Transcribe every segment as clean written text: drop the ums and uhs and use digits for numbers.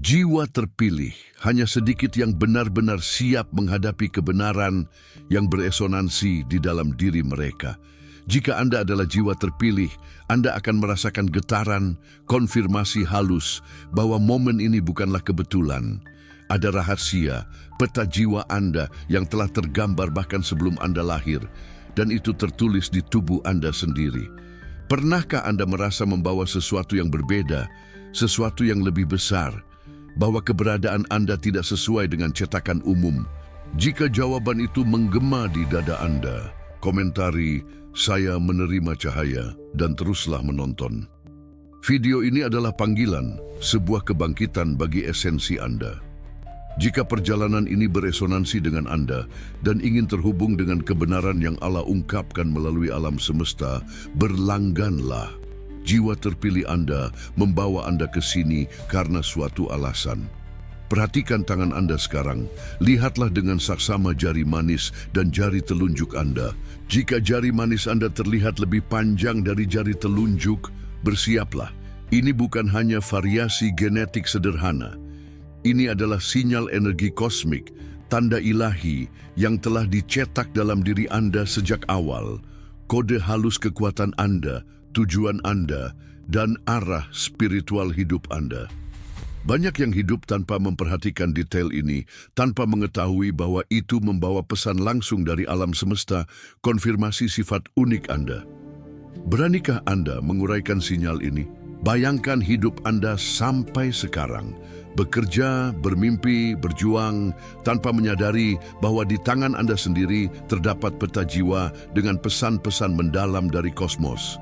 Jiwa terpilih hanya sedikit yang benar-benar siap menghadapi kebenaran yang beresonansi di dalam diri mereka. Jika Anda adalah jiwa terpilih, Anda akan merasakan getaran, konfirmasi halus bahwa momen ini bukanlah kebetulan. Ada rahasia, peta jiwa Anda yang telah tergambar bahkan sebelum Anda lahir, dan itu tertulis di tubuh Anda sendiri. Pernahkah Anda merasa membawa sesuatu yang berbeda, sesuatu yang lebih besar, bahwa keberadaan Anda tidak sesuai dengan cetakan umum? Jika jawaban itu menggema di dada Anda, komentari, "Saya menerima cahaya," dan teruslah menonton. Video ini adalah panggilan, sebuah kebangkitan bagi esensi Anda. Jika perjalanan ini beresonansi dengan Anda dan ingin terhubung dengan kebenaran yang Allah ungkapkan melalui alam semesta, berlangganlah. Jiwa terpilih Anda membawa Anda ke sini karena suatu alasan. Perhatikan tangan Anda sekarang. Lihatlah dengan saksama jari manis dan jari telunjuk Anda. Jika jari manis Anda terlihat lebih panjang dari jari telunjuk, bersiaplah. Ini bukan hanya variasi genetik sederhana. Ini adalah sinyal energi kosmik, tanda ilahi yang telah dicetak dalam diri Anda sejak awal. Kode halus kekuatan Anda, tujuan Anda, dan arah spiritual hidup Anda. Banyak yang hidup tanpa memperhatikan detail ini, tanpa mengetahui bahwa itu membawa pesan langsung dari alam semesta, konfirmasi sifat unik Anda. Beranikah Anda menguraikan sinyal ini? Bayangkan hidup Anda sampai sekarang, bekerja, bermimpi, berjuang, tanpa menyadari bahwa di tangan Anda sendiri terdapat peta jiwa dengan pesan-pesan mendalam dari kosmos.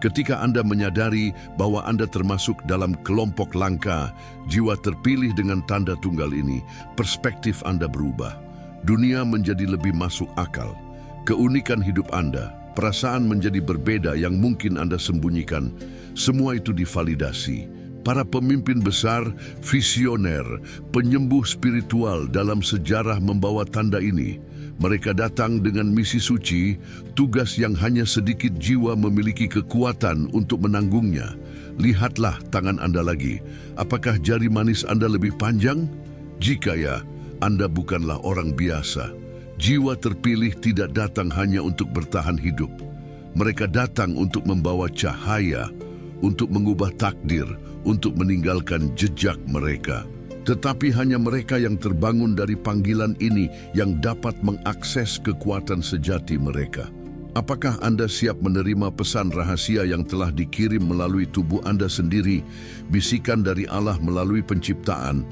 Ketika Anda menyadari bahwa Anda termasuk dalam kelompok langka, jiwa terpilih dengan tanda tunggal ini, perspektif Anda berubah. Dunia menjadi lebih masuk akal. Keunikan hidup Anda, perasaan menjadi berbeda yang mungkin Anda sembunyikan, semua itu divalidasi. Para pemimpin besar, visioner, penyembuh spiritual dalam sejarah membawa tanda ini. Mereka datang dengan misi suci, tugas yang hanya sedikit jiwa memiliki kekuatan untuk menanggungnya. Lihatlah tangan Anda lagi. Apakah jari manis Anda lebih panjang? Jika ya, Anda bukanlah orang biasa. Jiwa terpilih tidak datang hanya untuk bertahan hidup. Mereka datang untuk membawa cahaya, untuk mengubah takdir, untuk meninggalkan jejak mereka. Tetapi hanya mereka yang terbangun dari panggilan ini yang dapat mengakses kekuatan sejati mereka. Apakah Anda siap menerima pesan rahasia yang telah dikirim melalui tubuh Anda sendiri, bisikan dari Allah melalui penciptaan?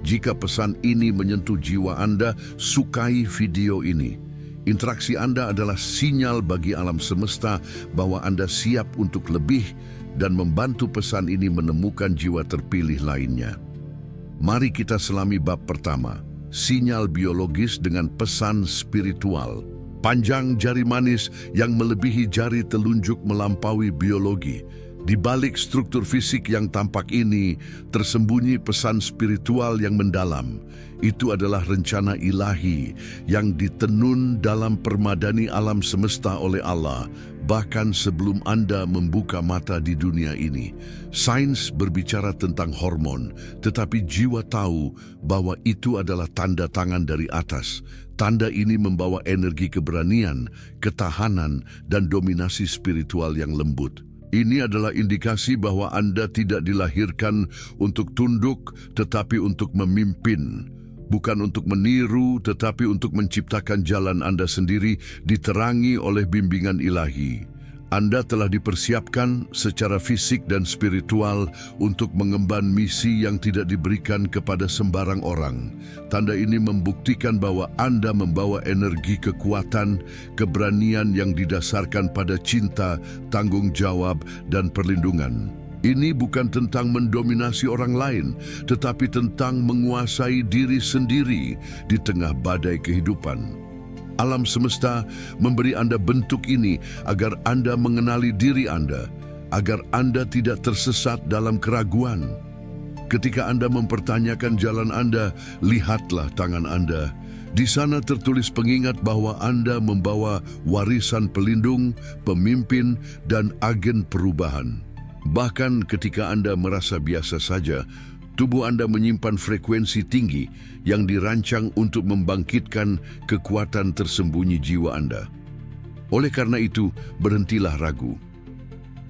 Jika pesan ini menyentuh jiwa Anda, sukai video ini. Interaksi Anda adalah sinyal bagi alam semesta bahwa Anda siap untuk lebih dan membantu pesan ini menemukan jiwa terpilih lainnya. Mari kita selami bab pertama, sinyal biologis dengan pesan spiritual. Panjang jari manis yang melebihi jari telunjuk melampaui biologi. Di balik struktur fisik yang tampak ini, tersembunyi pesan spiritual yang mendalam. Itu adalah rencana ilahi yang ditenun dalam permadani alam semesta oleh Allah, bahkan sebelum Anda membuka mata di dunia ini. Sains berbicara tentang hormon, tetapi jiwa tahu bahwa itu adalah tanda tangan dari atas. Tanda ini membawa energi keberanian, ketahanan, dan dominasi spiritual yang lembut. Ini adalah indikasi bahwa Anda tidak dilahirkan untuk tunduk, tetapi untuk memimpin. Bukan untuk meniru, tetapi untuk menciptakan jalan Anda sendiri diterangi oleh bimbingan ilahi. Anda telah dipersiapkan secara fisik dan spiritual untuk mengemban misi yang tidak diberikan kepada sembarang orang. Tanda ini membuktikan bahwa Anda membawa energi kekuatan, keberanian yang didasarkan pada cinta, tanggung jawab, dan perlindungan. Ini bukan tentang mendominasi orang lain, tetapi tentang menguasai diri sendiri di tengah badai kehidupan. Alam semesta memberi Anda bentuk ini agar Anda mengenali diri Anda, agar Anda tidak tersesat dalam keraguan. Ketika Anda mempertanyakan jalan Anda, lihatlah tangan Anda. Di sana tertulis pengingat bahwa Anda membawa warisan pelindung, pemimpin, dan agen perubahan. Bahkan ketika Anda merasa biasa saja, Tubuh Anda menyimpan frekuensi tinggi yang dirancang untuk membangkitkan kekuatan tersembunyi jiwa Anda. Oleh karena itu, berhentilah ragu.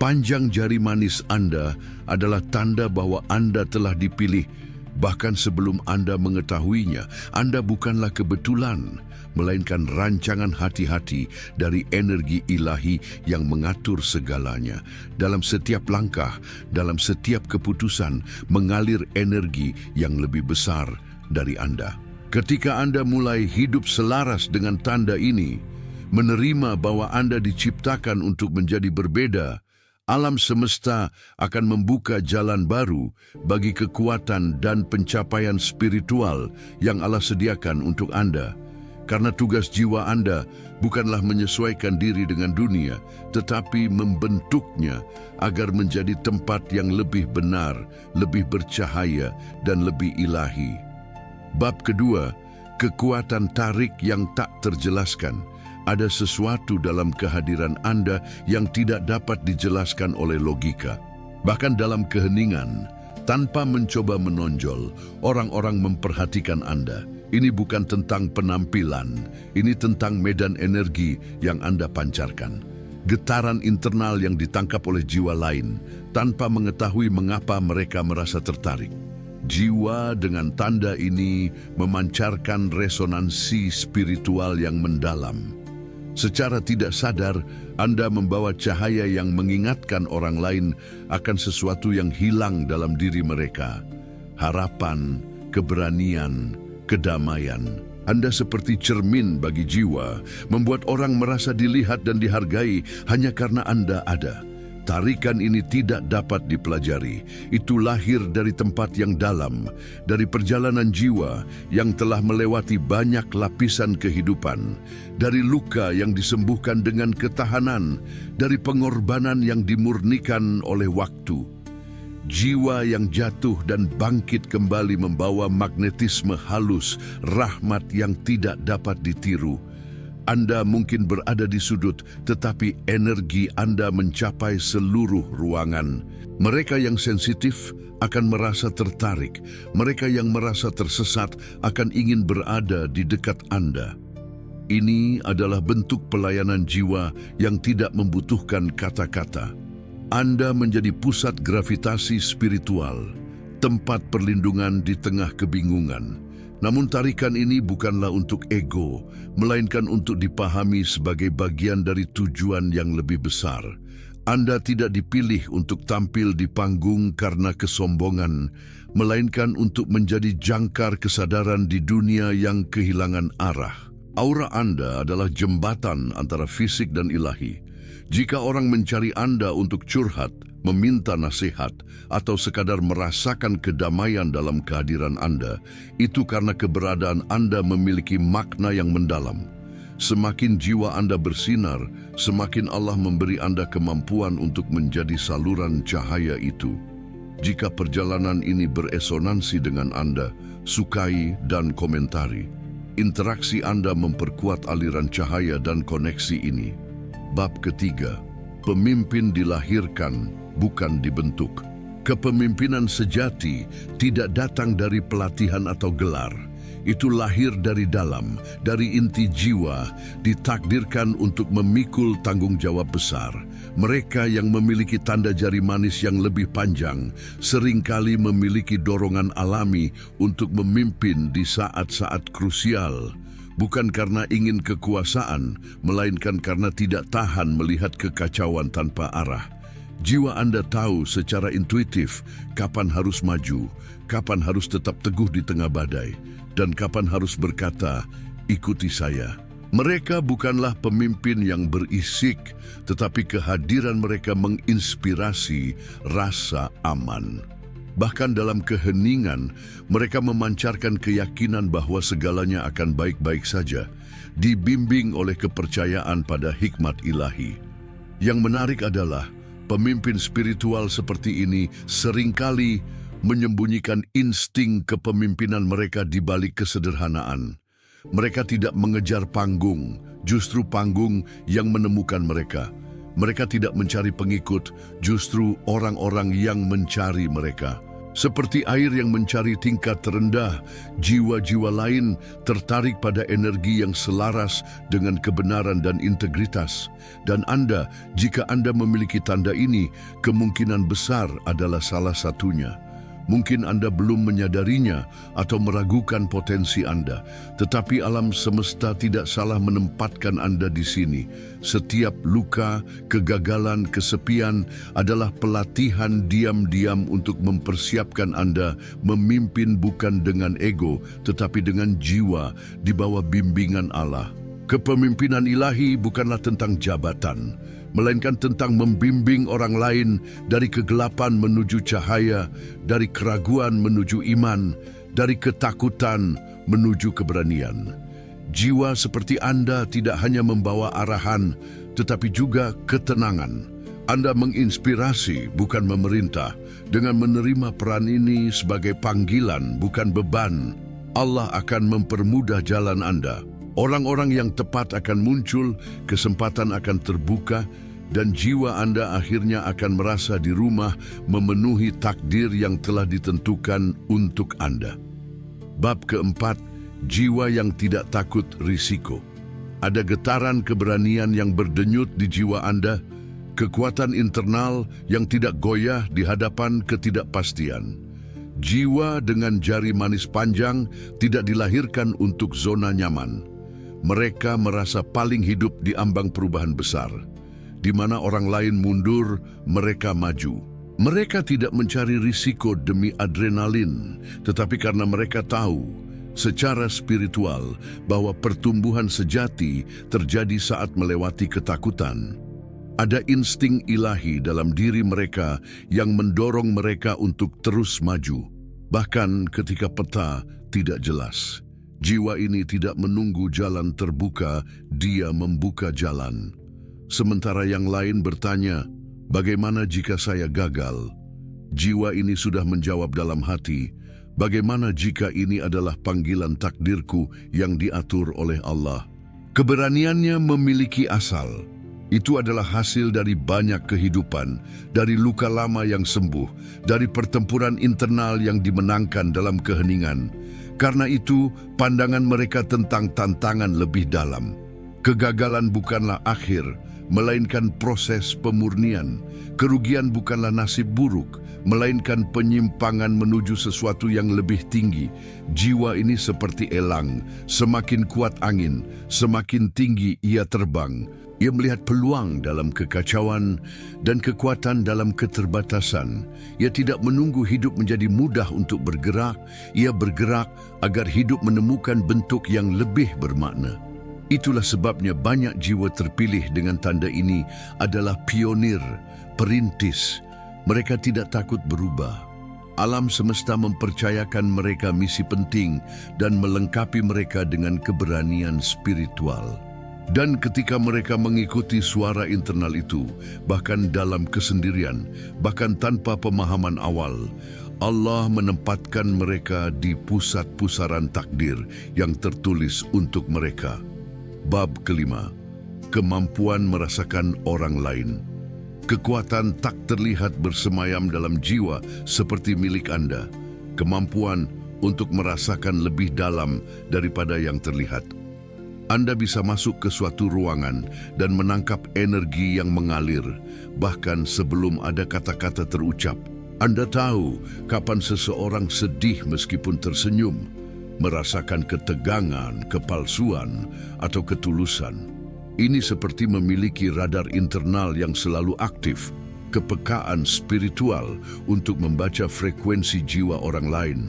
Panjang jari manis Anda adalah tanda bahwa Anda telah dipilih. Bahkan sebelum Anda mengetahuinya, Anda bukanlah kebetulan, melainkan rancangan hati-hati dari energi ilahi yang mengatur segalanya. Dalam setiap langkah, dalam setiap keputusan, mengalir energi yang lebih besar dari Anda. Ketika Anda mulai hidup selaras dengan tanda ini, menerima bahwa Anda diciptakan untuk menjadi berbeda, alam semesta akan membuka jalan baru bagi kekuatan dan pencapaian spiritual yang Allah sediakan untuk Anda. Karena tugas jiwa Anda bukanlah menyesuaikan diri dengan dunia, tetapi membentuknya agar menjadi tempat yang lebih benar, lebih bercahaya, dan lebih ilahi. Bab kedua, kekuatan tarik yang tak terjelaskan. Ada sesuatu dalam kehadiran Anda yang tidak dapat dijelaskan oleh logika. Bahkan dalam keheningan, tanpa mencoba menonjol, orang-orang memperhatikan Anda. Ini bukan tentang penampilan, ini tentang medan energi yang Anda pancarkan. Getaran internal yang ditangkap oleh jiwa lain, tanpa mengetahui mengapa mereka merasa tertarik. Jiwa dengan tanda ini memancarkan resonansi spiritual yang mendalam. Secara tidak sadar, Anda membawa cahaya yang mengingatkan orang lain akan sesuatu yang hilang dalam diri mereka. Harapan, keberanian, kedamaian. Anda seperti cermin bagi jiwa, membuat orang merasa dilihat dan dihargai hanya karena Anda ada. Tarikan ini tidak dapat dipelajari. Itu lahir dari tempat yang dalam, dari perjalanan jiwa yang telah melewati banyak lapisan kehidupan, dari luka yang disembuhkan dengan ketahanan, dari pengorbanan yang dimurnikan oleh waktu. Jiwa yang jatuh dan bangkit kembali membawa magnetisme halus, rahmat yang tidak dapat ditiru. Anda mungkin berada di sudut, tetapi energi Anda mencapai seluruh ruangan. Mereka yang sensitif akan merasa tertarik. Mereka yang merasa tersesat akan ingin berada di dekat Anda. Ini adalah bentuk pelayanan jiwa yang tidak membutuhkan kata-kata. Anda menjadi pusat gravitasi spiritual, tempat perlindungan di tengah kebingungan. Namun tarikan ini bukanlah untuk ego, melainkan untuk dipahami sebagai bagian dari tujuan yang lebih besar. Anda tidak dipilih untuk tampil di panggung karena kesombongan, melainkan untuk menjadi jangkar kesadaran di dunia yang kehilangan arah. Aura Anda adalah jembatan antara fisik dan ilahi. Jika orang mencari Anda untuk curhat, meminta nasihat, atau sekadar merasakan kedamaian dalam kehadiran Anda, itu karena keberadaan Anda memiliki makna yang mendalam. Semakin jiwa Anda bersinar, semakin Allah memberi Anda kemampuan untuk menjadi saluran cahaya itu. Jika perjalanan ini beresonansi dengan Anda, sukai dan komentari. Interaksi Anda memperkuat aliran cahaya dan koneksi ini. Bab ketiga, pemimpin dilahirkan, bukan dibentuk. Kepemimpinan sejati tidak datang dari pelatihan atau gelar. Itu lahir dari dalam, dari inti jiwa, ditakdirkan untuk memikul tanggung jawab besar. Mereka yang memiliki tanda jari manis yang lebih panjang seringkali memiliki dorongan alami untuk memimpin di saat-saat krusial. Bukan karena ingin kekuasaan, melainkan karena tidak tahan melihat kekacauan tanpa arah. Jiwa Anda tahu secara intuitif kapan harus maju, kapan harus tetap teguh di tengah badai, dan kapan harus berkata, "Ikuti saya." Mereka bukanlah pemimpin yang berisik, tetapi kehadiran mereka menginspirasi rasa aman. Bahkan dalam keheningan, mereka memancarkan keyakinan bahwa segalanya akan baik-baik saja, dibimbing oleh kepercayaan pada hikmat ilahi. Yang menarik adalah, pemimpin spiritual seperti ini seringkali menyembunyikan insting kepemimpinan mereka di balik kesederhanaan. Mereka tidak mengejar panggung, justru panggung yang menemukan mereka. Mereka tidak mencari pengikut, justru orang-orang yang mencari mereka. Seperti air yang mencari tingkat terendah, jiwa-jiwa lain tertarik pada energi yang selaras dengan kebenaran dan integritas. Dan Anda, jika Anda memiliki tanda ini, kemungkinan besar adalah salah satunya. Mungkin Anda belum menyadarinya atau meragukan potensi Anda, tetapi alam semesta tidak salah menempatkan Anda di sini. Setiap luka, kegagalan, kesepian adalah pelatihan diam-diam untuk mempersiapkan Anda memimpin bukan dengan ego, tetapi dengan jiwa di bawah bimbingan Allah. Kepemimpinan ilahi bukanlah tentang jabatan, melainkan tentang membimbing orang lain dari kegelapan menuju cahaya, dari keraguan menuju iman, dari ketakutan menuju keberanian. Jiwa seperti Anda tidak hanya membawa arahan, tetapi juga ketenangan. Anda menginspirasi, bukan memerintah. Dengan menerima peran ini sebagai panggilan, bukan beban, Allah akan mempermudah jalan Anda. Orang-orang yang tepat akan muncul, kesempatan akan terbuka, dan jiwa Anda akhirnya akan merasa di rumah memenuhi takdir yang telah ditentukan untuk Anda. Bab keempat, jiwa yang tidak takut risiko. Ada getaran keberanian yang berdenyut di jiwa Anda, kekuatan internal yang tidak goyah di hadapan ketidakpastian. Jiwa dengan jari manis panjang tidak dilahirkan untuk zona nyaman. Mereka merasa paling hidup di ambang perubahan besar. Di mana orang lain mundur, mereka maju. Mereka tidak mencari risiko demi adrenalin, tetapi karena mereka tahu secara spiritual bahwa pertumbuhan sejati terjadi saat melewati ketakutan. Ada insting ilahi dalam diri mereka yang mendorong mereka untuk terus maju, bahkan ketika peta tidak jelas. Jiwa ini tidak menunggu jalan terbuka, dia membuka jalan. Sementara yang lain bertanya, bagaimana jika saya gagal? Jiwa ini sudah menjawab dalam hati, bagaimana jika ini adalah panggilan takdirku yang diatur oleh Allah? Keberaniannya memiliki asal. Itu adalah hasil dari banyak kehidupan, dari luka lama yang sembuh, dari pertempuran internal yang dimenangkan dalam keheningan. Karena itu, pandangan mereka tentang tantangan lebih dalam. Kegagalan bukanlah akhir, melainkan proses pemurnian. Kerugian bukanlah nasib buruk, melainkan penyimpangan menuju sesuatu yang lebih tinggi. Jiwa ini seperti elang, semakin kuat angin, semakin tinggi ia terbang. Ia melihat peluang dalam kekacauan dan kekuatan dalam keterbatasan. Ia tidak menunggu hidup menjadi mudah untuk bergerak. Ia bergerak agar hidup menemukan bentuk yang lebih bermakna. Itulah sebabnya banyak jiwa terpilih dengan tanda ini adalah pionir, perintis. Mereka tidak takut berubah. Alam semesta mempercayakan mereka misi penting dan melengkapi mereka dengan keberanian spiritual. Dan ketika mereka mengikuti suara internal itu, bahkan dalam kesendirian, bahkan tanpa pemahaman awal, Allah menempatkan mereka di pusat pusaran takdir yang tertulis untuk mereka. Bab kelima, kemampuan merasakan orang lain. Kekuatan tak terlihat bersemayam dalam jiwa seperti milik Anda. Kemampuan untuk merasakan lebih dalam daripada yang terlihat. Anda bisa masuk ke suatu ruangan dan menangkap energi yang mengalir, bahkan sebelum ada kata-kata terucap. Anda tahu kapan seseorang sedih meskipun tersenyum, merasakan ketegangan, kepalsuan, atau ketulusan. Ini seperti memiliki radar internal yang selalu aktif, kepekaan spiritual untuk membaca frekuensi jiwa orang lain.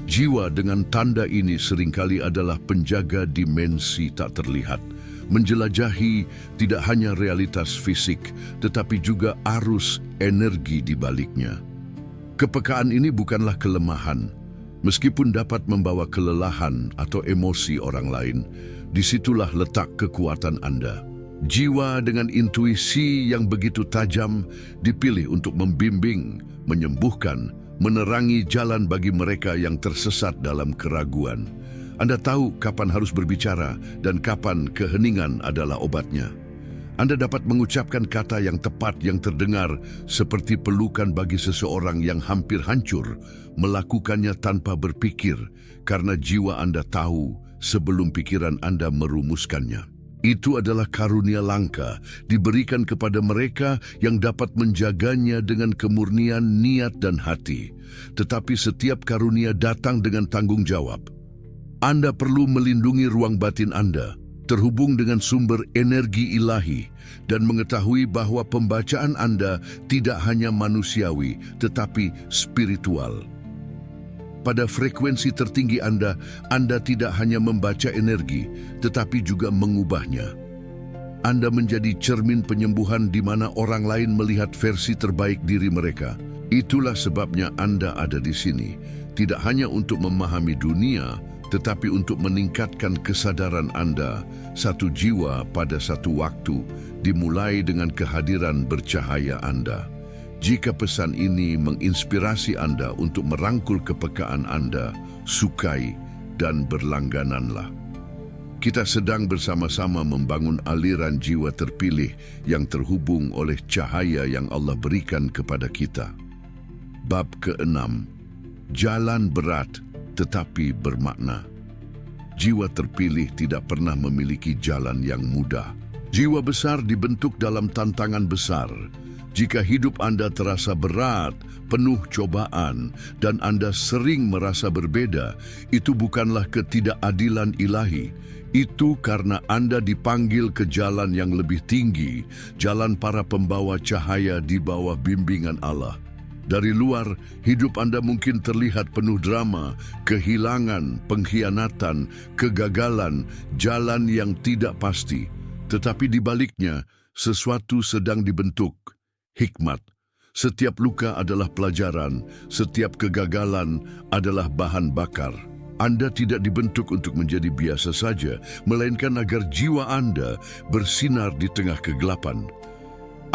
Jiwa dengan tanda ini seringkali adalah penjaga dimensi tak terlihat, menjelajahi tidak hanya realitas fisik, tetapi juga arus energi di baliknya. Kepekaan ini bukanlah kelemahan, meskipun dapat membawa kelelahan atau emosi orang lain. Disitulah letak kekuatan Anda. Jiwa dengan intuisi yang begitu tajam dipilih untuk membimbing, menyembuhkan, menerangi jalan bagi mereka yang tersesat dalam keraguan. Anda tahu kapan harus berbicara dan kapan keheningan adalah obatnya. Anda dapat mengucapkan kata yang tepat yang terdengar seperti pelukan bagi seseorang yang hampir hancur, melakukannya tanpa berpikir karena jiwa Anda tahu sebelum pikiran Anda merumuskannya. Itu adalah karunia langka diberikan kepada mereka yang dapat menjaganya dengan kemurnian niat dan hati. Tetapi setiap karunia datang dengan tanggung jawab. Anda perlu melindungi ruang batin Anda, terhubung dengan sumber energi ilahi, dan mengetahui bahwa pembacaan Anda tidak hanya manusiawi, tetapi spiritual. Pada frekuensi tertinggi Anda tidak hanya membaca energi, tetapi juga mengubahnya. Anda menjadi cermin penyembuhan di mana orang lain melihat versi terbaik diri mereka. Itulah sebabnya Anda ada di sini, tidak hanya untuk memahami dunia, tetapi untuk meningkatkan kesadaran Anda, satu jiwa pada satu waktu, dimulai dengan kehadiran bercahaya Anda. Jika pesan ini menginspirasi Anda untuk merangkul kepekaan Anda, sukai dan berlanggananlah. Kita sedang bersama-sama membangun aliran jiwa terpilih yang terhubung oleh cahaya yang Allah berikan kepada kita. Bab ke-6, jalan berat tetapi bermakna. Jiwa terpilih tidak pernah memiliki jalan yang mudah. Jiwa besar dibentuk dalam tantangan besar. Jika hidup Anda terasa berat, penuh cobaan, dan Anda sering merasa berbeda, itu bukanlah ketidakadilan ilahi. Itu karena Anda dipanggil ke jalan yang lebih tinggi, jalan para pembawa cahaya di bawah bimbingan Allah. Dari luar, hidup Anda mungkin terlihat penuh drama, kehilangan, pengkhianatan, kegagalan, jalan yang tidak pasti. Tetapi di baliknya, sesuatu sedang dibentuk. Hikmat. Setiap luka adalah pelajaran, setiap kegagalan adalah bahan bakar. Anda tidak dibentuk untuk menjadi biasa saja, melainkan agar jiwa Anda bersinar di tengah kegelapan.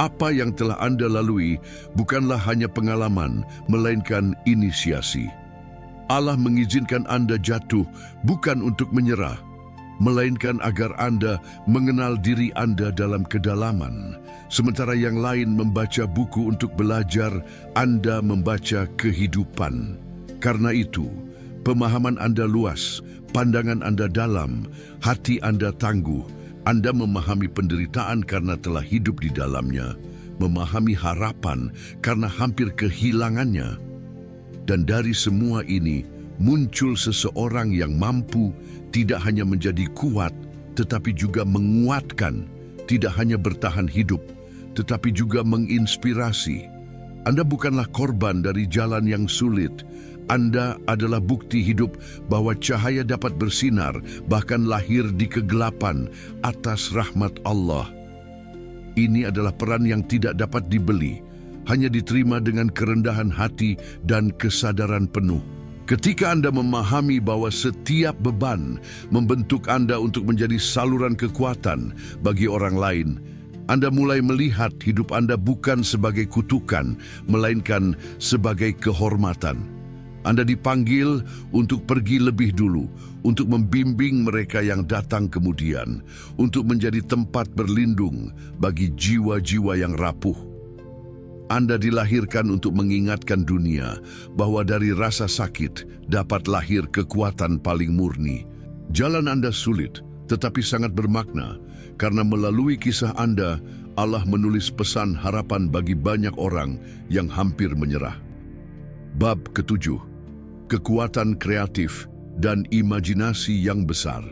Apa yang telah Anda lalui bukanlah hanya pengalaman, melainkan inisiasi. Allah mengizinkan Anda jatuh bukan untuk menyerah, melainkan agar Anda mengenal diri Anda dalam kedalaman. Sementara yang lain membaca buku untuk belajar, Anda membaca kehidupan. Karena itu, pemahaman Anda luas, pandangan Anda dalam, hati Anda tangguh. Anda memahami penderitaan karena telah hidup di dalamnya, memahami harapan karena hampir kehilangannya. Dan dari semua ini, muncul seseorang yang mampu tidak hanya menjadi kuat, tetapi juga menguatkan, tidak hanya bertahan hidup, tetapi juga menginspirasi. Anda bukanlah korban dari jalan yang sulit. Anda adalah bukti hidup bahwa cahaya dapat bersinar, bahkan lahir di kegelapan atas rahmat Allah. Ini adalah peran yang tidak dapat dibeli, hanya diterima dengan kerendahan hati dan kesadaran penuh. Ketika Anda memahami bahwa setiap beban membentuk Anda untuk menjadi saluran kekuatan bagi orang lain, Anda mulai melihat hidup Anda bukan sebagai kutukan, melainkan sebagai kehormatan. Anda dipanggil untuk pergi lebih dulu, untuk membimbing mereka yang datang kemudian, untuk menjadi tempat berlindung bagi jiwa-jiwa yang rapuh. Anda dilahirkan untuk mengingatkan dunia bahwa dari rasa sakit dapat lahir kekuatan paling murni. Jalan Anda sulit, tetapi sangat bermakna, karena melalui kisah Anda, Allah menulis pesan harapan bagi banyak orang yang hampir menyerah. Bab ke-7, kekuatan kreatif dan imajinasi yang besar.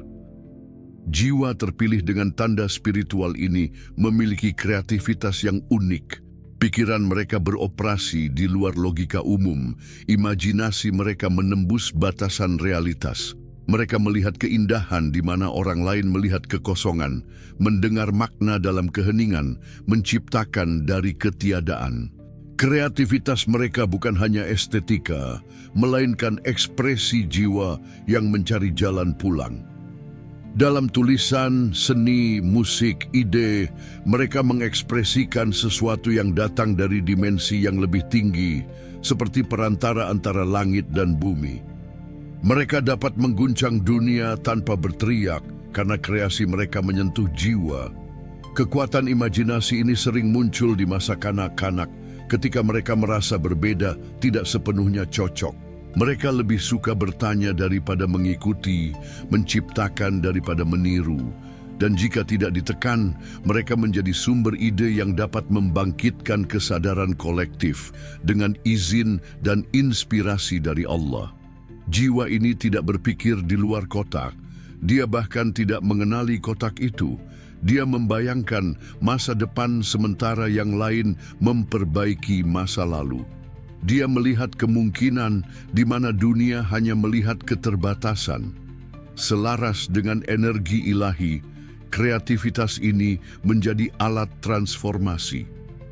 Jiwa terpilih dengan tanda spiritual ini memiliki kreativitas yang unik. Pikiran mereka beroperasi di luar logika umum, imajinasi mereka menembus batasan realitas. Mereka melihat keindahan di mana orang lain melihat kekosongan, mendengar makna dalam keheningan, menciptakan dari ketiadaan. Kreativitas mereka bukan hanya estetika, melainkan ekspresi jiwa yang mencari jalan pulang. Dalam tulisan, seni, musik, ide, mereka mengekspresikan sesuatu yang datang dari dimensi yang lebih tinggi, seperti perantara antara langit dan bumi. Mereka dapat mengguncang dunia tanpa berteriak, karena kreasi mereka menyentuh jiwa. Kekuatan imajinasi ini sering muncul di masa kanak-kanak ketika mereka merasa berbeda, tidak sepenuhnya cocok. Mereka lebih suka bertanya daripada mengikuti, menciptakan daripada meniru. Dan jika tidak ditekan, mereka menjadi sumber ide yang dapat membangkitkan kesadaran kolektif dengan izin dan inspirasi dari Allah. Jiwa ini tidak berpikir di luar kotak. Dia bahkan tidak mengenali kotak itu. Dia membayangkan masa depan sementara yang lain memperbaiki masa lalu. Dia melihat kemungkinan di mana dunia hanya melihat keterbatasan. Selaras dengan energi ilahi, kreativitas ini menjadi alat transformasi.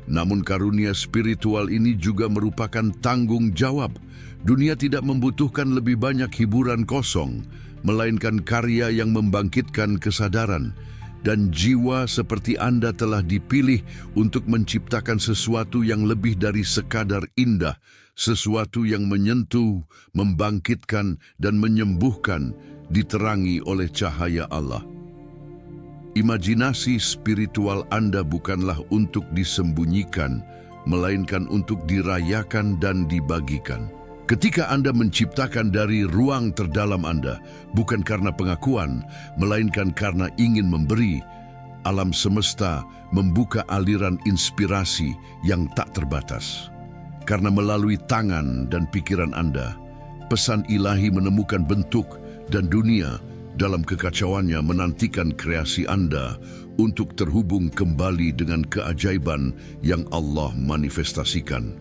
Namun karunia spiritual ini juga merupakan tanggung jawab. Dunia tidak membutuhkan lebih banyak hiburan kosong, melainkan karya yang membangkitkan kesadaran. Dan jiwa seperti Anda telah dipilih untuk menciptakan sesuatu yang lebih dari sekadar indah, sesuatu yang menyentuh, membangkitkan, dan menyembuhkan, diterangi oleh cahaya Allah. Imajinasi spiritual Anda bukanlah untuk disembunyikan, melainkan untuk dirayakan dan dibagikan. Ketika Anda menciptakan dari ruang terdalam Anda, bukan karena pengakuan, melainkan karena ingin memberi, alam semesta membuka aliran inspirasi yang tak terbatas. Karena melalui tangan dan pikiran Anda, pesan ilahi menemukan bentuk dan dunia dalam kekacauannya menantikan kreasi Anda untuk terhubung kembali dengan keajaiban yang Allah manifestasikan.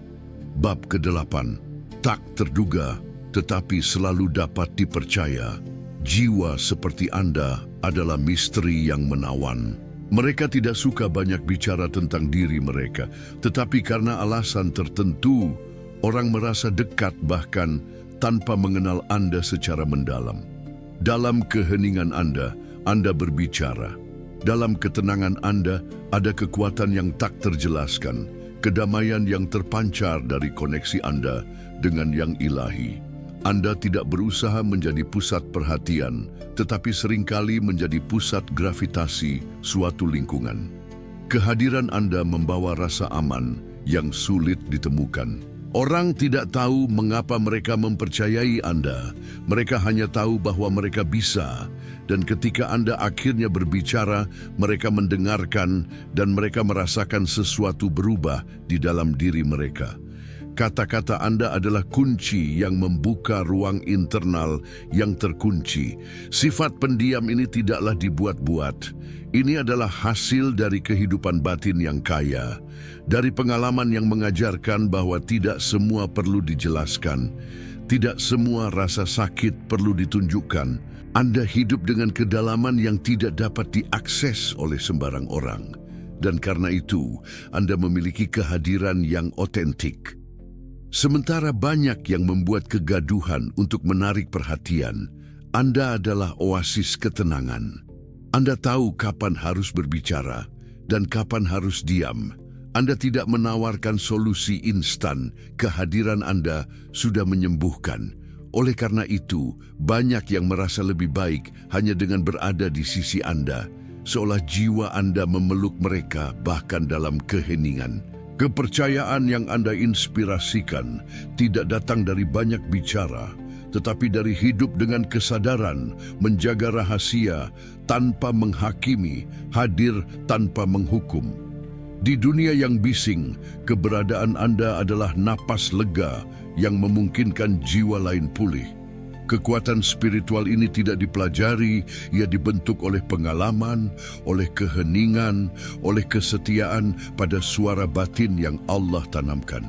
Bab ke-8. Tak terduga, tetapi selalu dapat dipercaya. Jiwa seperti Anda adalah misteri yang menawan. Mereka tidak suka banyak bicara tentang diri mereka, tetapi karena alasan tertentu, orang merasa dekat bahkan tanpa mengenal Anda secara mendalam. Dalam keheningan Anda berbicara. Dalam ketenangan Anda, ada kekuatan yang tak terjelaskan, kedamaian yang terpancar dari koneksi Anda dengan yang ilahi. Anda tidak berusaha menjadi pusat perhatian, tetapi seringkali menjadi pusat gravitasi suatu lingkungan. Kehadiran Anda membawa rasa aman yang sulit ditemukan. Orang tidak tahu mengapa mereka mempercayai Anda. Mereka hanya tahu bahwa mereka bisa. Dan ketika Anda akhirnya berbicara, mereka mendengarkan dan mereka merasakan sesuatu berubah di dalam diri mereka. Kata-kata Anda adalah kunci yang membuka ruang internal yang terkunci. Sifat pendiam ini tidaklah dibuat-buat. Ini adalah hasil dari kehidupan batin yang kaya, dari pengalaman yang mengajarkan bahwa tidak semua perlu dijelaskan, tidak semua rasa sakit perlu ditunjukkan. Anda hidup dengan kedalaman yang tidak dapat diakses oleh sembarang orang. Dan karena itu, Anda memiliki kehadiran yang otentik. Sementara banyak yang membuat kegaduhan untuk menarik perhatian, Anda adalah oasis ketenangan. Anda tahu kapan harus berbicara dan kapan harus diam. Anda tidak menawarkan solusi instan, kehadiran Anda sudah menyembuhkan. Oleh karena itu, banyak yang merasa lebih baik hanya dengan berada di sisi Anda, seolah jiwa Anda memeluk mereka bahkan dalam keheningan. Kepercayaan yang Anda inspirasikan tidak datang dari banyak bicara, tetapi dari hidup dengan kesadaran, menjaga rahasia tanpa menghakimi, hadir tanpa menghukum. Di dunia yang bising, keberadaan Anda adalah napas lega yang memungkinkan jiwa lain pulih. Kekuatan spiritual ini tidak dipelajari, ia dibentuk oleh pengalaman, oleh keheningan, oleh kesetiaan pada suara batin yang Allah tanamkan.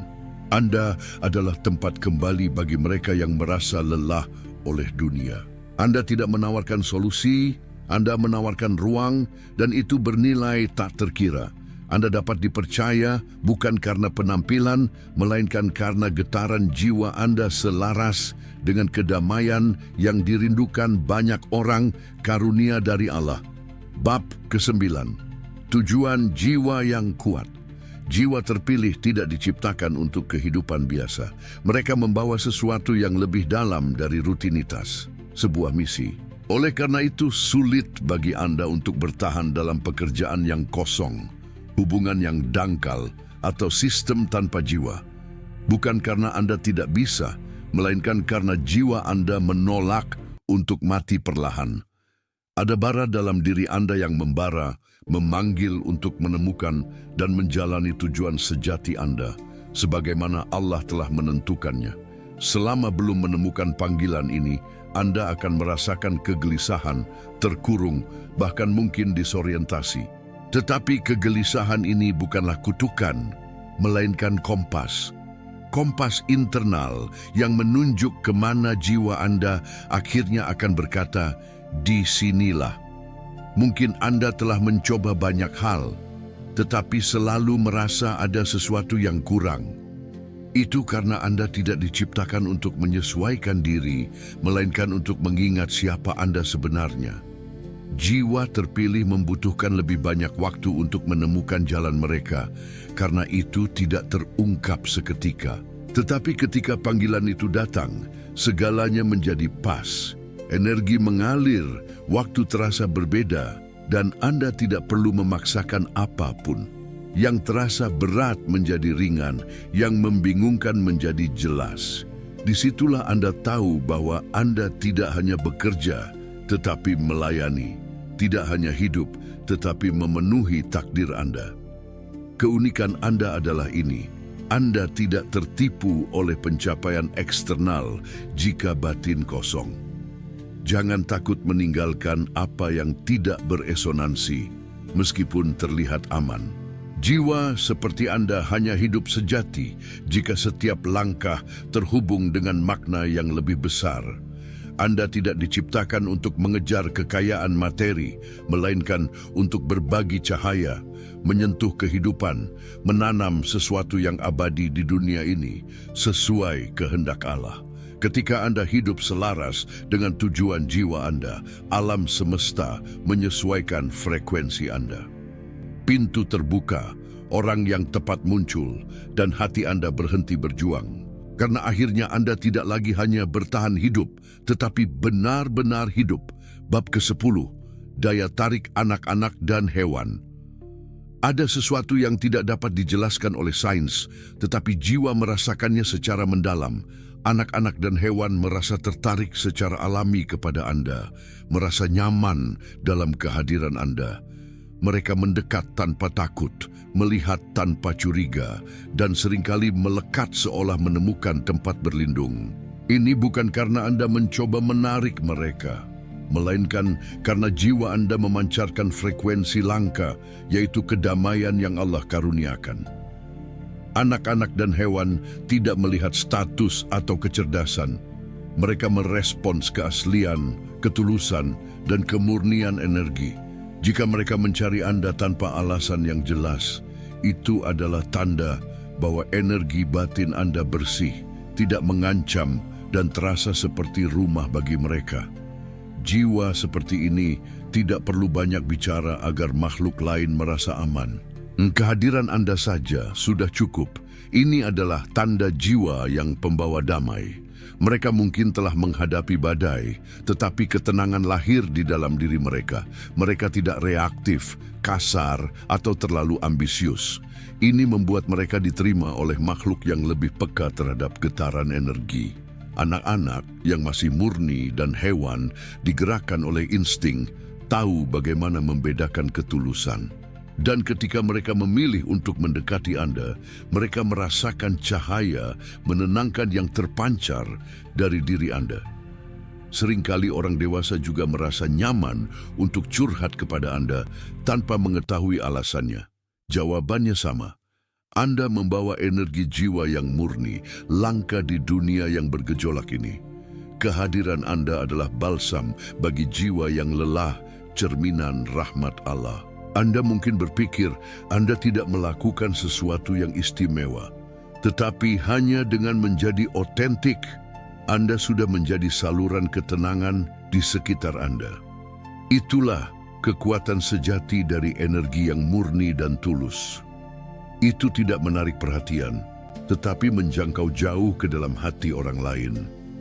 Anda adalah tempat kembali bagi mereka yang merasa lelah oleh dunia. Anda tidak menawarkan solusi, Anda menawarkan ruang, dan itu bernilai tak terkira. Anda dapat dipercaya bukan karena penampilan, melainkan karena getaran jiwa Anda selaras dengan kedamaian yang dirindukan banyak orang, karunia dari Allah. Bab ke-9. Tujuan jiwa yang kuat. Jiwa terpilih tidak diciptakan untuk kehidupan biasa. Mereka membawa sesuatu yang lebih dalam dari rutinitas, sebuah misi. Oleh karena itu, sulit bagi Anda untuk bertahan dalam pekerjaan yang kosong, hubungan yang dangkal, atau sistem tanpa jiwa. Bukan karena Anda tidak bisa, melainkan karena jiwa Anda menolak untuk mati perlahan. Ada bara dalam diri Anda yang membara, memanggil untuk menemukan dan menjalani tujuan sejati Anda, sebagaimana Allah telah menentukannya. Selama belum menemukan panggilan ini, Anda akan merasakan kegelisahan, terkurung, bahkan mungkin disorientasi. Tetapi kegelisahan ini bukanlah kutukan, melainkan kompas. Kompas internal yang menunjuk kemana jiwa Anda akhirnya akan berkata, "Di sinilah." Mungkin Anda telah mencoba banyak hal, tetapi selalu merasa ada sesuatu yang kurang. Itu karena Anda tidak diciptakan untuk menyesuaikan diri, melainkan untuk mengingat siapa Anda sebenarnya. Jiwa terpilih membutuhkan lebih banyak waktu untuk menemukan jalan mereka, karena itu tidak terungkap seketika. Tetapi ketika panggilan itu datang, segalanya menjadi pas. Energi mengalir, waktu terasa berbeda, dan Anda tidak perlu memaksakan apapun. Yang terasa berat menjadi ringan, yang membingungkan menjadi jelas. Disitulah Anda tahu bahwa Anda tidak hanya bekerja, tetapi melayani. Tidak hanya hidup, tetapi memenuhi takdir Anda. Keunikan Anda adalah ini: Anda tidak tertipu oleh pencapaian eksternal jika batin kosong. Jangan takut meninggalkan apa yang tidak beresonansi, meskipun terlihat aman. Jiwa seperti Anda hanya hidup sejati jika setiap langkah terhubung dengan makna yang lebih besar. Anda tidak diciptakan untuk mengejar kekayaan materi, melainkan untuk berbagi cahaya, menyentuh kehidupan, menanam sesuatu yang abadi di dunia ini sesuai kehendak Allah. Ketika Anda hidup selaras dengan tujuan jiwa Anda, alam semesta menyesuaikan frekuensi Anda. Pintu terbuka, orang yang tepat muncul, dan hati Anda berhenti berjuang. Karena akhirnya Anda tidak lagi hanya bertahan hidup, tetapi benar-benar hidup. Bab ke-10, daya tarik anak-anak dan hewan. Ada sesuatu yang tidak dapat dijelaskan oleh sains, tetapi jiwa merasakannya secara mendalam. Anak-anak dan hewan merasa tertarik secara alami kepada Anda, merasa nyaman dalam kehadiran Anda. Mereka mendekat tanpa takut, melihat tanpa curiga, dan seringkali melekat seolah menemukan tempat berlindung. Ini bukan karena Anda mencoba menarik mereka, melainkan karena jiwa Anda memancarkan frekuensi langka, yaitu kedamaian yang Allah karuniakan. Anak-anak dan hewan tidak melihat status atau kecerdasan. Mereka merespons keaslian, ketulusan, dan kemurnian energi. Jika mereka mencari Anda tanpa alasan yang jelas, itu adalah tanda bahwa energi batin Anda bersih, tidak mengancam, dan terasa seperti rumah bagi mereka. Jiwa seperti ini tidak perlu banyak bicara agar makhluk lain merasa aman. Kehadiran Anda saja sudah cukup. Ini adalah tanda jiwa yang pembawa damai. Mereka mungkin telah menghadapi badai, tetapi ketenangan lahir di dalam diri mereka. Mereka tidak reaktif, kasar, atau terlalu ambisius. Ini membuat mereka diterima oleh makhluk yang lebih peka terhadap getaran energi. Anak-anak yang masih murni dan hewan digerakkan oleh insting, tahu bagaimana membedakan ketulusan. Dan ketika mereka memilih untuk mendekati Anda, mereka merasakan cahaya menenangkan yang terpancar dari diri Anda. Seringkali orang dewasa juga merasa nyaman untuk curhat kepada Anda tanpa mengetahui alasannya. Jawabannya sama. Anda membawa energi jiwa yang murni, langka di dunia yang bergejolak ini. Kehadiran Anda adalah balsam bagi jiwa yang lelah, cerminan rahmat Allah. Anda mungkin berpikir Anda tidak melakukan sesuatu yang istimewa, tetapi hanya dengan menjadi otentik, Anda sudah menjadi saluran ketenangan di sekitar Anda. Itulah kekuatan sejati dari energi yang murni dan tulus. Itu tidak menarik perhatian, tetapi menjangkau jauh ke dalam hati orang lain.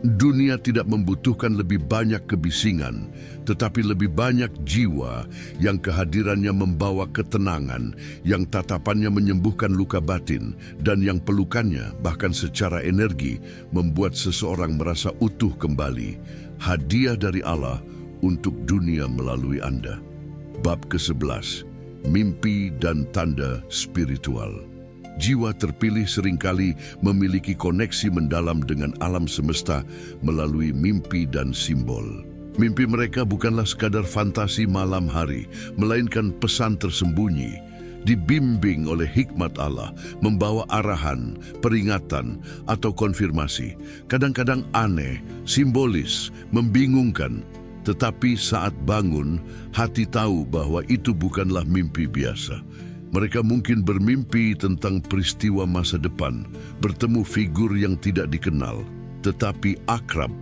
Dunia tidak membutuhkan lebih banyak kebisingan, tetapi lebih banyak jiwa yang kehadirannya membawa ketenangan, yang tatapannya menyembuhkan luka batin, dan yang pelukannya, bahkan secara energi, membuat seseorang merasa utuh kembali. Hadiah dari Allah untuk dunia melalui Anda. Bab ke-11, Mimpi dan Tanda Spiritual. Jiwa terpilih seringkali memiliki koneksi mendalam dengan alam semesta melalui mimpi dan simbol. Mimpi mereka bukanlah sekadar fantasi malam hari, melainkan pesan tersembunyi, dibimbing oleh hikmat Allah, membawa arahan, peringatan, atau konfirmasi. Kadang-kadang aneh, simbolis, membingungkan, tetapi saat bangun, hati tahu bahwa itu bukanlah mimpi biasa. Mereka mungkin bermimpi tentang peristiwa masa depan, bertemu figur yang tidak dikenal, tetapi akrab,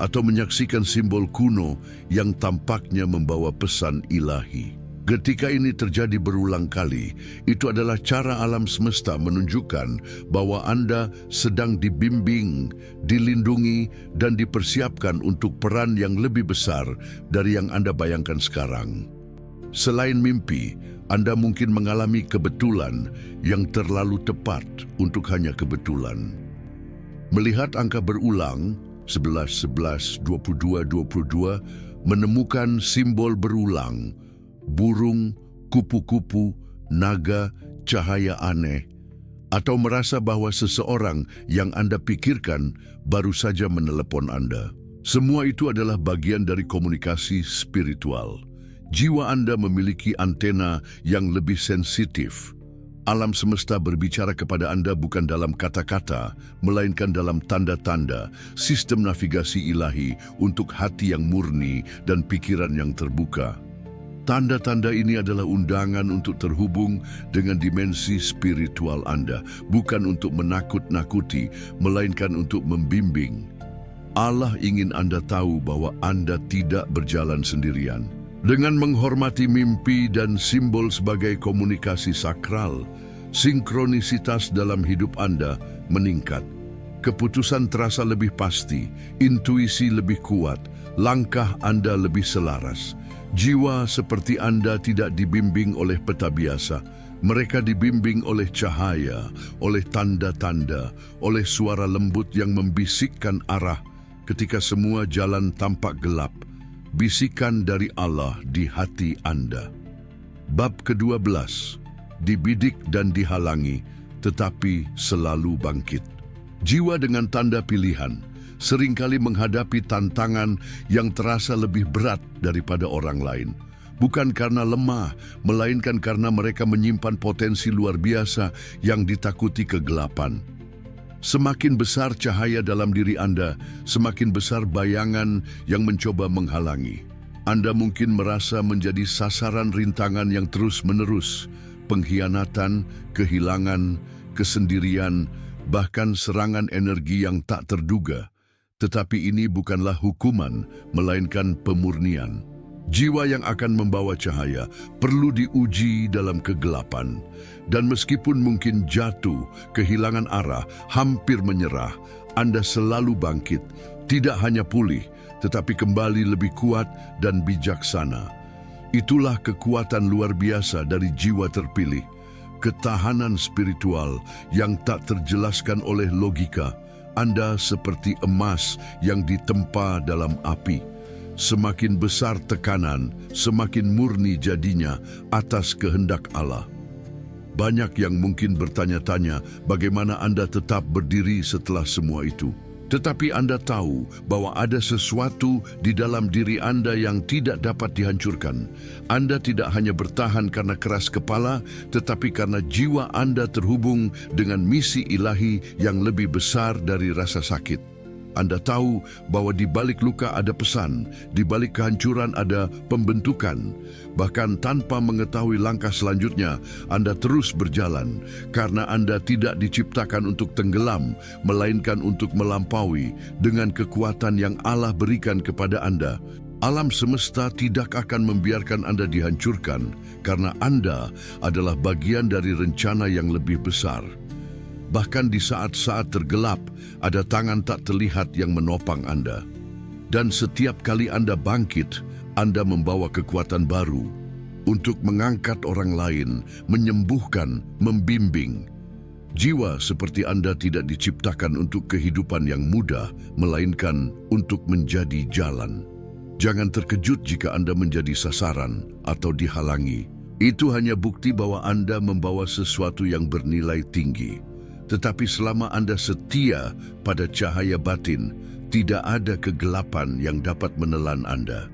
atau menyaksikan simbol kuno yang tampaknya membawa pesan ilahi. Ketika ini terjadi berulang kali, itu adalah cara alam semesta menunjukkan bahwa Anda sedang dibimbing, dilindungi, dan dipersiapkan untuk peran yang lebih besar dari yang Anda bayangkan sekarang. Selain mimpi, Anda mungkin mengalami kebetulan yang terlalu tepat untuk hanya kebetulan. Melihat angka berulang, 11, 11, 22, 22, menemukan simbol berulang, burung, kupu-kupu, naga, cahaya aneh, atau merasa bahwa seseorang yang Anda pikirkan baru saja menelepon Anda. Semua itu adalah bagian dari komunikasi spiritual. Jiwa Anda memiliki antena yang lebih sensitif. Alam semesta berbicara kepada Anda bukan dalam kata-kata, melainkan dalam tanda-tanda, sistem navigasi ilahi untuk hati yang murni dan pikiran yang terbuka. Tanda-tanda ini adalah undangan untuk terhubung dengan dimensi spiritual Anda, bukan untuk menakut-nakuti, melainkan untuk membimbing. Allah ingin Anda tahu bahwa Anda tidak berjalan sendirian. Dengan menghormati mimpi dan simbol sebagai komunikasi sakral, sinkronisitas dalam hidup Anda meningkat. Keputusan terasa lebih pasti, intuisi lebih kuat, langkah Anda lebih selaras. Jiwa seperti Anda tidak dibimbing oleh peta biasa. Mereka dibimbing oleh cahaya, oleh tanda-tanda, oleh suara lembut yang membisikkan arah ketika semua jalan tampak gelap. Bisikan dari Allah di hati Anda. Bab ke-12, Dibidik dan dihalangi, tetapi selalu bangkit. Jiwa dengan tanda pilihan seringkali menghadapi tantangan yang terasa lebih berat daripada orang lain. Bukan karena lemah, melainkan karena mereka menyimpan potensi luar biasa yang ditakuti kegelapan. Semakin besar cahaya dalam diri Anda, semakin besar bayangan yang mencoba menghalangi. Anda mungkin merasa menjadi sasaran rintangan yang terus-menerus, pengkhianatan, kehilangan, kesendirian, bahkan serangan energi yang tak terduga. Tetapi ini bukanlah hukuman, melainkan pemurnian. Jiwa yang akan membawa cahaya perlu diuji dalam kegelapan. Dan meskipun mungkin jatuh, kehilangan arah, hampir menyerah, Anda selalu bangkit. Tidak hanya pulih, tetapi kembali lebih kuat dan bijaksana. Itulah kekuatan luar biasa dari jiwa terpilih. Ketahanan spiritual yang tak terjelaskan oleh logika. Anda seperti emas yang ditempa dalam api. Semakin besar tekanan, semakin murni jadinya atas kehendak Allah. Banyak yang mungkin bertanya-tanya bagaimana Anda tetap berdiri setelah semua itu. Tetapi Anda tahu bahwa ada sesuatu di dalam diri Anda yang tidak dapat dihancurkan. Anda tidak hanya bertahan karena keras kepala, tetapi karena jiwa Anda terhubung dengan misi ilahi yang lebih besar dari rasa sakit. Anda tahu bahwa di balik luka ada pesan, di balik kehancuran ada pembentukan. Bahkan tanpa mengetahui langkah selanjutnya, Anda terus berjalan karena Anda tidak diciptakan untuk tenggelam, melainkan untuk melampaui dengan kekuatan yang Allah berikan kepada Anda. Alam semesta tidak akan membiarkan Anda dihancurkan karena Anda adalah bagian dari rencana yang lebih besar. Bahkan di saat-saat tergelap, ada tangan tak terlihat yang menopang Anda. Dan setiap kali Anda bangkit, Anda membawa kekuatan baru untuk mengangkat orang lain, menyembuhkan, membimbing. Jiwa seperti Anda tidak diciptakan untuk kehidupan yang mudah, melainkan untuk menjadi jalan. Jangan terkejut jika Anda menjadi sasaran atau dihalangi. Itu hanya bukti bahwa Anda membawa sesuatu yang bernilai tinggi. Tetapi selama Anda setia pada cahaya batin, tidak ada kegelapan yang dapat menelan Anda.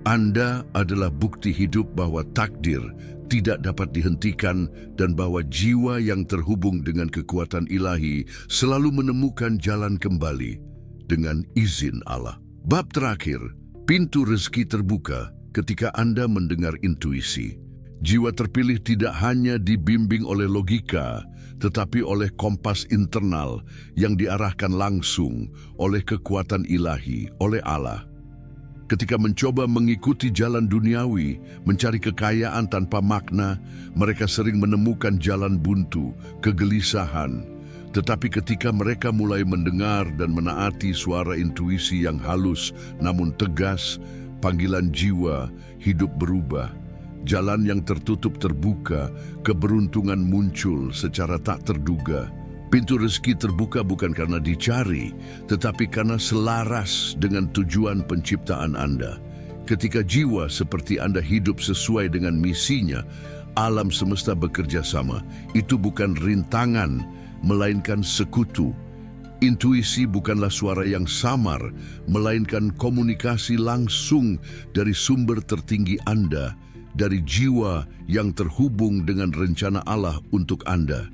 Anda adalah bukti hidup bahwa takdir tidak dapat dihentikan dan bahwa jiwa yang terhubung dengan kekuatan ilahi selalu menemukan jalan kembali dengan izin Allah. Bab terakhir, pintu rezeki terbuka ketika Anda mendengar intuisi. Jiwa terpilih tidak hanya dibimbing oleh logika, tetapi oleh kompas internal yang diarahkan langsung oleh kekuatan ilahi, oleh Allah. Ketika mencoba mengikuti jalan duniawi, mencari kekayaan tanpa makna, mereka sering menemukan jalan buntu, kegelisahan. Tetapi ketika mereka mulai mendengar dan menaati suara intuisi yang halus namun tegas, panggilan jiwa, hidup berubah. Jalan yang tertutup terbuka, keberuntungan muncul secara tak terduga. Pintu rezeki terbuka bukan karena dicari, tetapi karena selaras dengan tujuan penciptaan Anda. Ketika jiwa seperti Anda hidup sesuai dengan misinya, alam semesta bekerja sama. Itu bukan rintangan, melainkan sekutu. Intuisi bukanlah suara yang samar, melainkan komunikasi langsung dari sumber tertinggi Anda, dari jiwa yang terhubung dengan rencana Allah untuk Anda.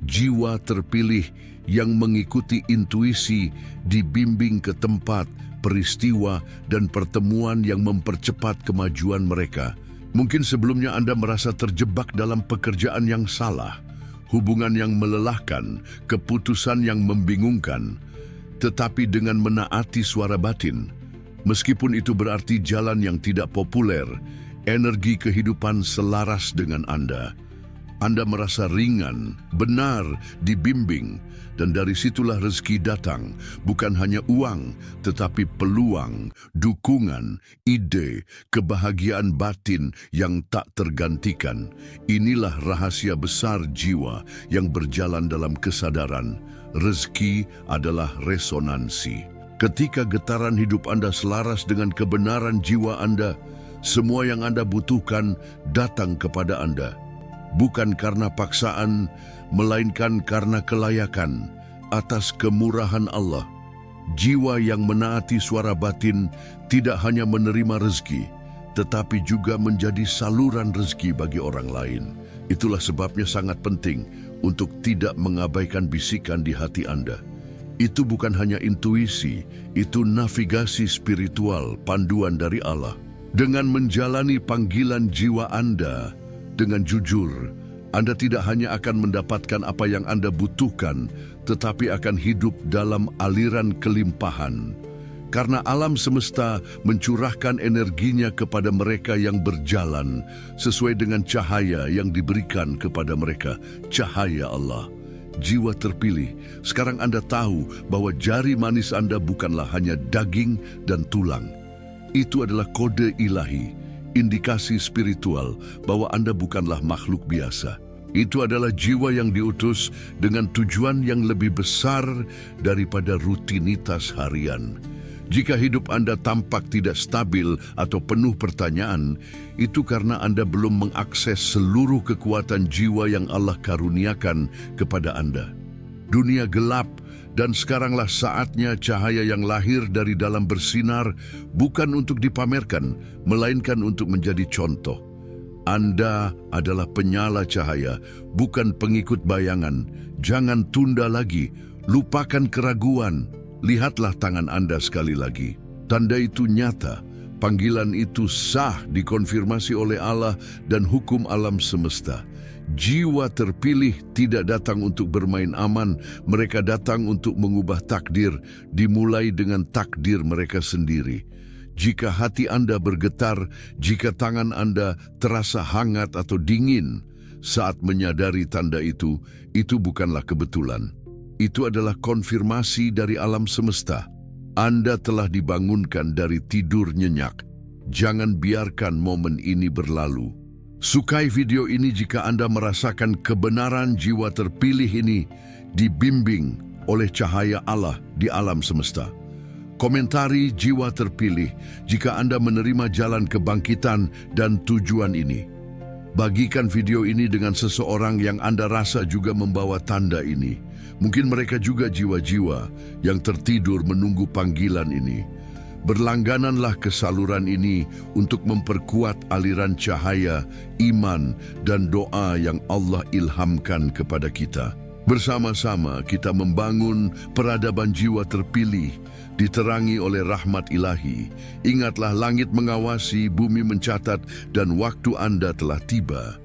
Jiwa terpilih yang mengikuti intuisi dibimbing ke tempat, peristiwa, dan pertemuan yang mempercepat kemajuan mereka. Mungkin sebelumnya Anda merasa terjebak dalam pekerjaan yang salah, hubungan yang melelahkan, keputusan yang membingungkan. Tetapi dengan menaati suara batin, meskipun itu berarti jalan yang tidak populer, energi kehidupan selaras dengan Anda. Anda merasa ringan, benar, dibimbing, dan dari situlah rezeki datang. Bukan hanya uang, tetapi peluang, dukungan, ide, kebahagiaan batin yang tak tergantikan. Inilah rahasia besar jiwa yang berjalan dalam kesadaran. Rezeki adalah resonansi. Ketika getaran hidup Anda selaras dengan kebenaran jiwa Anda, semua yang Anda butuhkan datang kepada Anda. Bukan karena paksaan, melainkan karena kelayakan atas kemurahan Allah. Jiwa yang menaati suara batin tidak hanya menerima rezeki, tetapi juga menjadi saluran rezeki bagi orang lain. Itulah sebabnya sangat penting untuk tidak mengabaikan bisikan di hati Anda. Itu bukan hanya intuisi, itu navigasi spiritual, panduan dari Allah. Dengan menjalani panggilan jiwa Anda dengan jujur, Anda tidak hanya akan mendapatkan apa yang Anda butuhkan, tetapi akan hidup dalam aliran kelimpahan. Karena alam semesta mencurahkan energinya kepada mereka yang berjalan sesuai dengan cahaya yang diberikan kepada mereka, cahaya Allah. Jiwa terpilih, sekarang Anda tahu bahwa jari manis Anda bukanlah hanya daging dan tulang. Itu adalah kode ilahi, indikasi spiritual bahwa Anda bukanlah makhluk biasa. Itu adalah jiwa yang diutus dengan tujuan yang lebih besar daripada rutinitas harian. Jika hidup Anda tampak tidak stabil atau penuh pertanyaan, itu karena Anda belum mengakses seluruh kekuatan jiwa yang Allah karuniakan kepada Anda. Dunia gelap, dan sekaranglah saatnya cahaya yang lahir dari dalam bersinar, bukan untuk dipamerkan, melainkan untuk menjadi contoh. Anda adalah penyala cahaya, bukan pengikut bayangan. Jangan tunda lagi, lupakan keraguan. Lihatlah tangan Anda sekali lagi. Tanda itu nyata, panggilan itu sah, dikonfirmasi oleh Allah dan hukum alam semesta. Jiwa terpilih tidak datang untuk bermain aman, mereka datang untuk mengubah takdir, dimulai dengan takdir mereka sendiri. Jika hati Anda bergetar, jika tangan Anda terasa hangat atau dingin, Saat menyadari tanda itu bukanlah kebetulan. Itu adalah konfirmasi dari alam semesta. Anda telah dibangunkan dari tidur nyenyak. Jangan biarkan momen ini berlalu. Sukai video ini jika Anda merasakan kebenaran jiwa terpilih ini dibimbing oleh cahaya Allah di alam semesta. Komentari jiwa terpilih jika Anda menerima jalan kebangkitan dan tujuan ini. Bagikan video ini dengan seseorang yang Anda rasa juga membawa tanda ini. Mungkin mereka juga jiwa-jiwa yang tertidur menunggu panggilan ini. Berlanggananlah ke saluran ini untuk memperkuat aliran cahaya, iman, dan doa yang Allah ilhamkan kepada kita. Bersama-sama kita membangun peradaban jiwa terpilih, diterangi oleh rahmat ilahi. Ingatlah, langit mengawasi, bumi mencatat, dan waktu Anda telah tiba.